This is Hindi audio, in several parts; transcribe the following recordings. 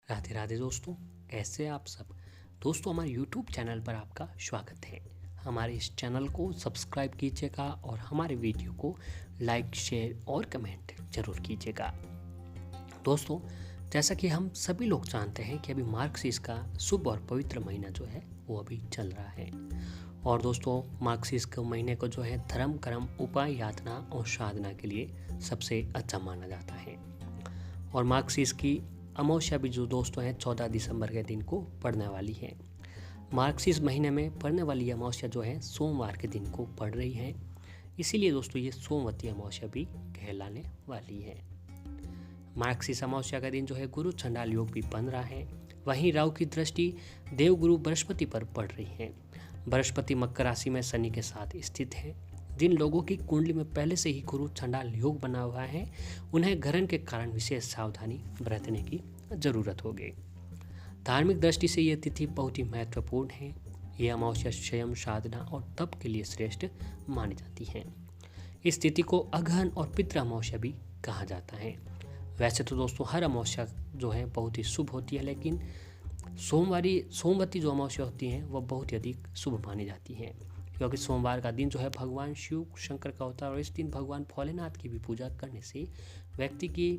राधे राधे दोस्तों, कैसे हैं आप सब। दोस्तों, हमारे YouTube चैनल पर आपका स्वागत है। हमारे इस चैनल को सब्सक्राइब कीजिएगा और हमारे वीडियो को लाइक, शेयर और कमेंट जरूर कीजिएगा। दोस्तों, जैसा कि हम सभी लोग जानते हैं कि अभी मार्गशीर्ष का शुभ और पवित्र महीना जो है वो अभी चल रहा है। और दोस्तों, मार्गशीर्ष के महीने को जो है धर्म, कर्म, उपाय, यातना और साधना के लिए सबसे अच्छा माना जाता है। और मार्गशीर्ष की अमावस्या भी जो दोस्तों है 14 दिसंबर के दिन को पड़ने वाली है। मार्गशीर्ष महीने में पड़ने वाली अमावस्या जो है सोमवार के दिन को पड़ रही है, इसीलिए दोस्तों ये सोमवती अमावस्या भी कहलाने वाली है। मार्गशीर्ष अमावस्या का दिन जो है गुरु चंडाल योग भी बन रहा है। वहीं राहु की दृष्टि देवगुरु बृहस्पति पर पड़ रही है। बृहस्पति मकर राशि में शनि के साथ स्थित है। जिन लोगों की कुंडली में पहले से ही गुरु चंडाल योग बना हुआ है, उन्हें ग्रहण के कारण विशेष सावधानी बरतने की जरूरत होगी। धार्मिक दृष्टि से यह तिथि बहुत ही महत्वपूर्ण है। यह अमावस्या स्वयं साधना और तप के लिए श्रेष्ठ मानी जाती है। इस तिथि को अगहन और पितृ अमावस्या भी कहा जाता है। वैसे तो दोस्तों हर अमावस्या जो है बहुत ही शुभ होती है, लेकिन सोमवती जो अमावस्या होती है वह बहुत ही अधिक शुभ मानी जाती है, क्योंकि सोमवार का दिन जो है भगवान शिव शंकर का होता है। और इस दिन भगवान भोलेनाथ की भी पूजा करने से व्यक्ति की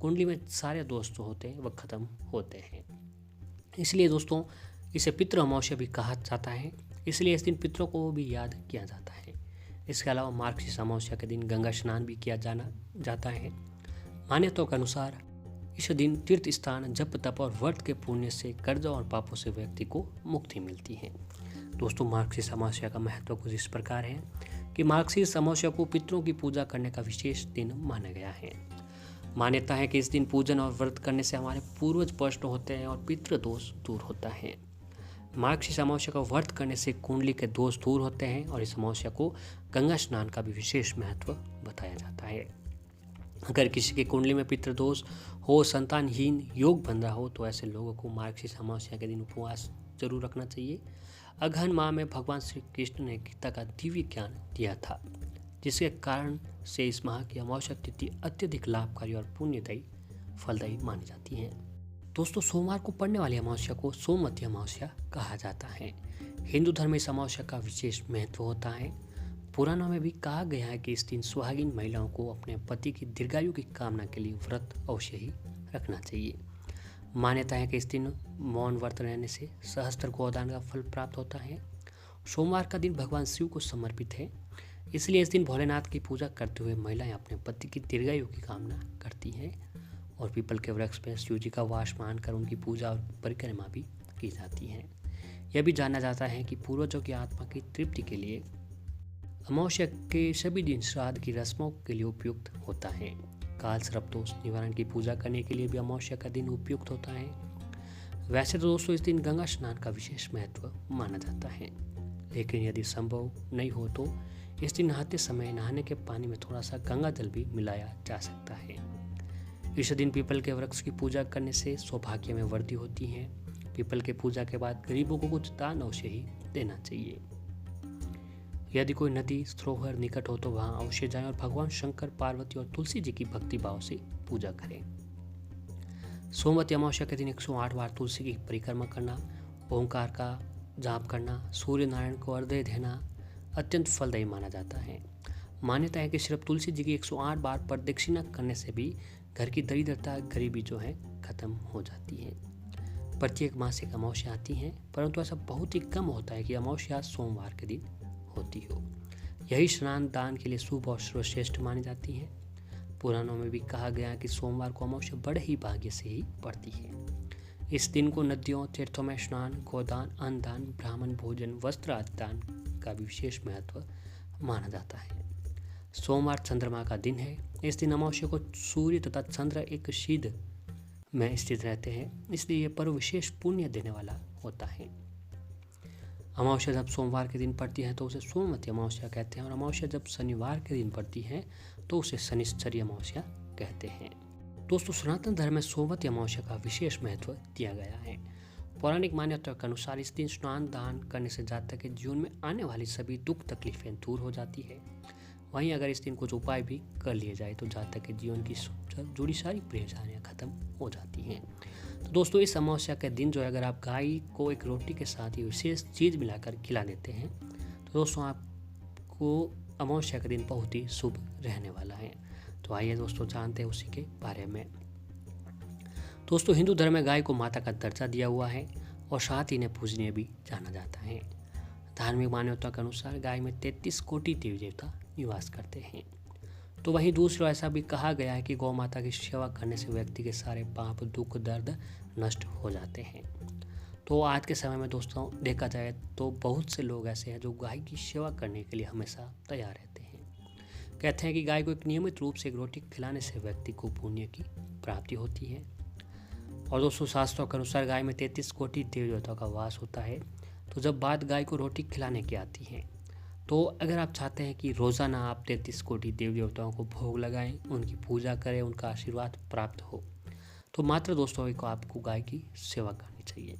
कुंडली में सारे दोष जो होते हैं वह खत्म होते हैं। इसलिए दोस्तों इसे पितृ अमावस्या भी कहा जाता है, इसलिए इस दिन पितरों को भी याद किया जाता है। इसके अलावा मार्गशीर्ष अमावस्या के दिन गंगा स्नान भी किया जाता है। मान्यताओं के अनुसार इस दिन तीर्थ स्थान, जप, तप और व्रत के पुण्य से कर्जों और पापों से व्यक्ति को मुक्ति मिलती है। दोस्तों, मार्गशीर्ष अमावस्या का महत्व कुछ इस प्रकार है कि मार्गशीर्ष अमावस्या को पितरों की पूजा करने का विशेष दिन माना गया है। मान्यता है कि इस दिन पूजन और व्रत करने से हमारे पूर्वज प्रसन्न होते हैं और पितृ दोष दूर होता है। मार्गशीर्ष अमावस्या का व्रत करने से कुंडली के दोष दूर होते हैं और इस अमावस्या को गंगा स्नान का भी विशेष महत्व बताया जाता है। अगर किसी की कुंडली में पितृदोष हो, संतानहीन योग बन रहा हो, तो ऐसे लोगों को मार्गशीर्ष अमावस्या के दिन उपवास जरूर रखना चाहिए। अगहन माह में भगवान श्री कृष्ण ने गीता का दिव्य ज्ञान दिया था, जिसके कारण से इस माह की अमावस्या तिथि अत्यधिक लाभकारी और पुण्यदायी फलदायी मानी जाती है। दोस्तों, सोमवार को पड़ने वाली अमावस्या को सोमवती अमावस्या कहा जाता है। हिंदू धर्म में इस अमावस्या का विशेष महत्व होता है। पुराणों में भी कहा गया है कि इस दिन सुहागिन महिलाओं को अपने पति की दीर्घायु की कामना के लिए व्रत अवश्य ही रखना चाहिए। मान्यता है कि इस दिन मौन व्रत रहने से सहस्त्र गोदान का फल प्राप्त होता है। सोमवार का दिन भगवान शिव को समर्पित है, इसलिए इस दिन भोलेनाथ की पूजा करते हुए महिलाएं अपने पति की दीर्घायु की कामना करती हैं। और पीपल के वृक्ष में शिव जी का वास मानकर उनकी पूजा और परिक्रमा भी की जाती है। यह भी जाना जाता है कि पूर्वजों की आत्मा की तृप्ति के लिए अमावस्या के सभी दिन श्राद्ध की रस्मों के लिए उपयुक्त होता है। काल सर्प दोष निवारण की पूजा करने के लिए भी अमावस्या का दिन उपयुक्त होता है। वैसे तो दोस्तों इस दिन गंगा स्नान का विशेष महत्व माना जाता है, लेकिन यदि संभव नहीं हो तो इस दिन नहाते समय नहाने के पानी में थोड़ा सा गंगा जल भी मिलाया जा सकता है। इस दिन पीपल के वृक्ष की पूजा करने से सौभाग्य में वृद्धि होती है। पीपल के पूजा के बाद गरीबों को कुछ दान अवश्य ही देना चाहिए। यदि कोई नदी सरोवर निकट हो तो वहां अवश्य जाएं और भगवान शंकर, पार्वती और तुलसी जी की भक्ति भाव से पूजा करें। सोमवती अमावस्या के दिन 108 बार तुलसी की परिक्रमा करना, ओंकार का जाप करना, सूर्य नारायण को अर्घ्य देना अत्यंत फलदायी माना जाता है। मान्यता है कि सिर्फ तुलसी जी की 108 बार प्रदक्षिणा करने से भी घर की दरिद्रता, गरीबी जो है खत्म हो जाती है। प्रत्येक मासिक अमावस्या आती है, परंतु ऐसा बहुत ही कम होता है कि अमावस्या सोमवार के दिन होती हो। यही स्नान दान के लिए शुभ और सर्वश्रेष्ठ मानी जाती है। पुराणों में भी कहा गया है कि सोमवार को अमावस्या बड़े ही भाग्य से ही पड़ती है। इस दिन को नदियों, तीर्थों में स्नान, गोदान, अन्नदान, ब्राह्मण भोजन, वस्त्र आदि दान का भी विशेष महत्व माना जाता है। सोमवार चंद्रमा का दिन है। इस दिन अमावस्या को सूर्य तथा चंद्र एक सीध में स्थित रहते हैं, इसलिए यह पर्व विशेष पुण्य देने वाला होता है। अमावस्या जब सोमवार के दिन पड़ती है तो उसे सोमवती अमावस्या कहते हैं, और अमावस्या जब शनिवार के दिन पड़ती है तो उसे शनिश्चरी अमावस्या कहते हैं। दोस्तों, सनातन धर्म में सोमवती अमावस्या का विशेष महत्व दिया गया है। पौराणिक मान्यता के अनुसार इस दिन स्नान दान करने से जातक के जीवन में आने वाली सभी दुख तकलीफें दूर हो जाती है। वहीं अगर इस दिन कुछ उपाय भी कर लिए जाए तो जातक के जीवन की जुड़ी सारी परेशानियाँ खत्म हो जाती हैं। तो दोस्तों इस अमावस्या के दिन जो है अगर आप गाय को एक रोटी के साथ ही विशेष चीज़ मिलाकर खिला देते हैं तो दोस्तों आपको अमावस्या का दिन बहुत ही शुभ रहने वाला है। तो आइए दोस्तों जानते हैं उसी के बारे में। दोस्तों हिंदू धर्म में गाय को माता का दर्जा दिया हुआ है और साथ ही इन्हें पूजनीय भी जाना जाता है। धार्मिक मान्यता के अनुसार गाय में 33 कोटि देवी देवता निवास करते हैं। तो वहीं दूसरी ओर ऐसा भी कहा गया है कि गौ माता की सेवा करने से व्यक्ति के सारे पाप दुख दर्द नष्ट हो जाते हैं। तो आज के समय में दोस्तों देखा जाए तो बहुत से लोग ऐसे हैं जो गाय की सेवा करने के लिए हमेशा तैयार रहते हैं। कहते हैं कि गाय को एक नियमित रूप से एक रोटी खिलाने से व्यक्ति को पुण्य की प्राप्ति होती है। और दोस्तों शास्त्रों के अनुसार गाय में 33 कोटि देवी देवताओं का वास होता है। तो जब बात गाय को रोटी खिलाने की आती है तो अगर आप चाहते हैं कि रोज़ाना आप 33 कोटि देवी देवताओं को भोग लगाएं, उनकी पूजा करें, उनका आशीर्वाद प्राप्त हो, तो मात्र दोस्तों को आपको गाय की सेवा करनी चाहिए,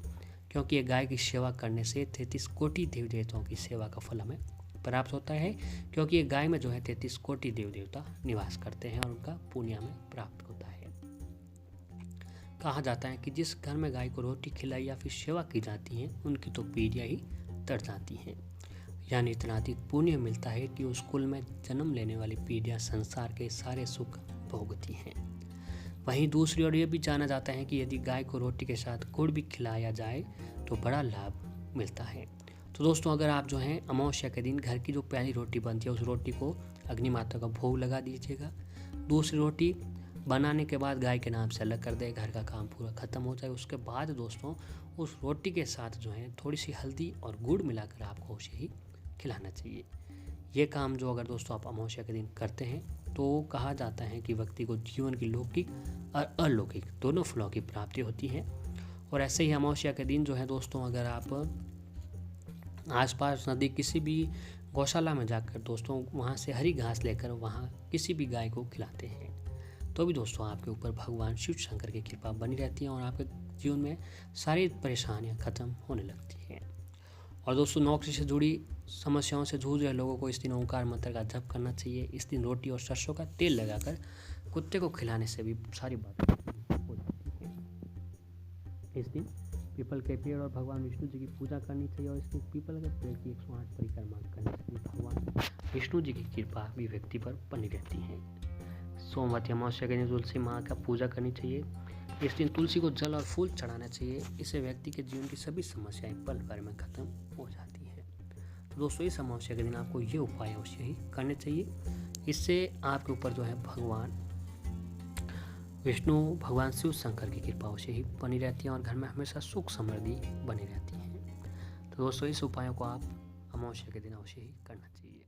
क्योंकि ये गाय की सेवा करने से 33 कोटि देवी देवताओं की सेवा का फल हमें प्राप्त होता है। क्योंकि ये गाय में जो है 33 कोटि देवी देवता निवास करते हैं और उनका पुण्य हमें प्राप्त होता है। कहा जाता है कि जिस घर में गाय को रोटी खिलाई या फिर सेवा की जाती है उनकी तो पीढ़ियाँ ही तर जाती हैं, यानी इतना अधिक पुण्य मिलता है कि उस कुल में जन्म लेने वाली पीढ़ियाँ संसार के सारे सुख भोगती हैं। वहीं दूसरी ओर यह भी जाना जाता है कि यदि गाय को रोटी के साथ गुड़ भी खिलाया जाए तो बड़ा लाभ मिलता है। तो दोस्तों अगर आप जो हैं अमावस्या के दिन घर की जो पहली रोटी बनती है उस रोटी को अग्नि माता का भोग लगा दीजिएगा। दूसरी रोटी बनाने के बाद गाय के नाम से अलग कर दे, घर का काम पूरा ख़त्म हो जाए। उसके बाद दोस्तों उस रोटी के साथ जो है थोड़ी सी हल्दी और गुड़ मिलाकर आपको उसे ही खिलाना चाहिए। ये काम जो अगर दोस्तों आप अमावस्या के दिन करते हैं तो कहा जाता है कि व्यक्ति को जीवन की लौकिक और अलौकिक दोनों फलों की प्राप्ति होती है। और ऐसे ही अमावस्या के दिन जो है दोस्तों अगर आप आसपास नदी किसी भी गौशाला में जाकर दोस्तों वहाँ से हरी घास लेकर वहाँ किसी भी गाय को खिलाते हैं तो भी दोस्तों आपके ऊपर भगवान शिव शंकर की कृपा बनी रहती है और आपके जीवन में सारी परेशानियां खत्म होने लगती हैं। और दोस्तों नौकरी से जुड़ी समस्याओं से जूझ रहे लोगों को इस दिन ओंकार मंत्र का जप करना चाहिए। इस दिन रोटी और सरसों का तेल लगाकर कुत्ते को खिलाने से भी सारी बातें हो जाती हैं। इस दिन पीपल के पेड़ और भगवान विष्णु जी की पूजा करनी चाहिए और इसके पीपल के पेड़ की 108 परिक्रमा करने से भगवान विष्णु जी की कृपा भी व्यक्ति पर बनी रहती है। सोमवती अमावस्या के दिन तुलसी माँ का पूजा करनी चाहिए। इस दिन तुलसी को जल और फूल चढ़ाना चाहिए। इससे व्यक्ति के जीवन की सभी समस्याएं पल भर में खत्म हो जाती हैं। तो दोस्तों इस अमावस्या के दिन आपको ये उपाय अवश्य ही करने चाहिए। इससे आपके ऊपर जो है भगवान विष्णु भगवान शिव शंकर की कृपा अवश्य ही बनी रहती है और घर में हमेशा सुख समृद्धि बनी रहती है। तो दोस्तों इस उपायों को आप अमावस्या के दिन अवश्य ही करना चाहिए।